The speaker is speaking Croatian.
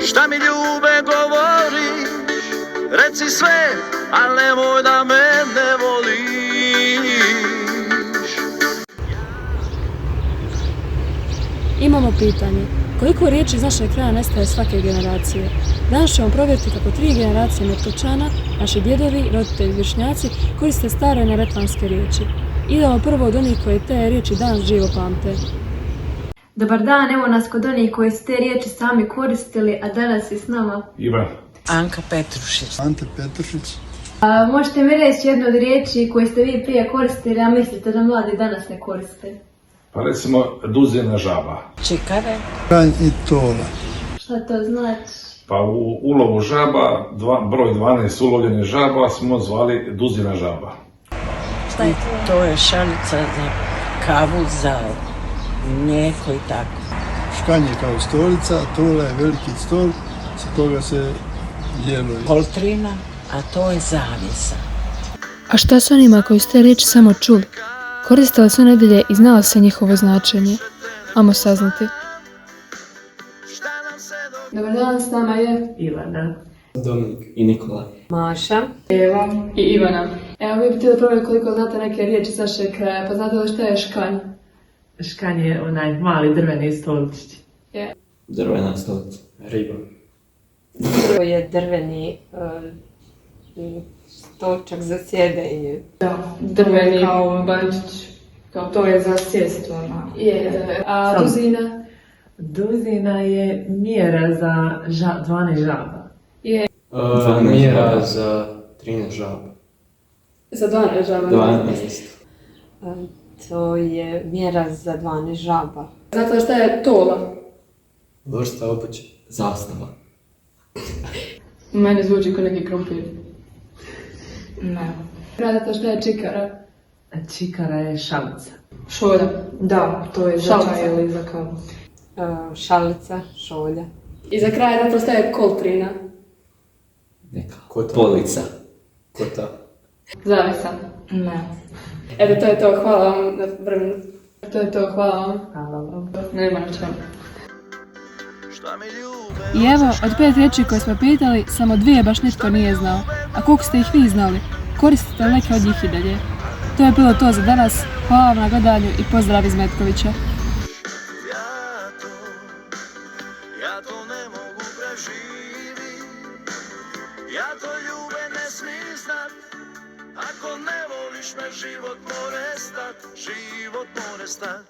Šta mi ljube govoriš, reci sve, al nemoj da me ne voliš. Imamo pitanje. Koliko riječi iz našeg kraja nestaje svake generacije? Danas ćemo provjeriti kako 3 generacije Metkočana, naši djedovi, roditelji, vršnjaci, koriste stare neretvanske riječi. Idemo prvo od onih koji te riječi danas živo pamte. Dobar dan, evo nas kod onih koji su te riječi sami koristili, a danas je s nama Ivan. Anka Petrušić. Ante Petrušić. Možete mi reći jednu od riječi koje ste vi prije koristili, a mislite da mladi danas ne koriste? Pa recimo duzina žaba. Čikare. Kanj i tola. Šta to znači? Pa u ulovu žaba, broj 12 ulovljenih žaba smo zvali duzina žaba. Šta je to? To je šalica za kavu, za mlijeko i tako. Škanj je kao stolica, a tola je veliki stol, sa toga se jelo. Poltrina, a to je zavjesa. A šta s onima koji su te riječi samo čuli? Koristili su nedjelje i znali se njihovo značenje. Amo saznati. Dobar dan, s nama je Ivana, Dominik i Nikola, Maša, Eva i Ivana. Evo, mi bi htjeli provjeriti koliko znate neke riječi s našeg kraja, pa znate li šta je škanj? Škanj je onaj mali drveni stoličić. drvena stolica, riba. To je drveni stolčak za sjedenje. Drveni bančić. To je za sjest ona. A duzina? Duzina je mjera za 12 žaba. Mjera za 13 žaba. Za 12 žaba. 12. To je mjera za 12 žaba. Znate li šta je tola? Vrsta obuće. Zastava. Meni zvuči kao neki krompir. Ne. Znate šta je čikara? Čikara je šalica. Šolja. Da, to je za Šalica. čaj ili za kavu. Šalica, šolja. I za kraj znate li šta je koltrina? Neka. Polica. Kota. Zavisa. Ne. Eto, to je to, hvala vam na vremenu. To je to, hvala vam. Hvala vam. Nema na čemu. Šta mi ljube I evo, od 5 riječi koje smo pitali, samo 2 baš nitko nije znao. A koliko ste ih vi znali? Koristite li neke od njih i dalje? To je bilo to za danas. Hvala vam na gledanju i pozdrav iz Metkovića. Ja to ne mogu preživit, ja to ljube ne smijem znat. Ako ne voliš me, život more stat, život more stat.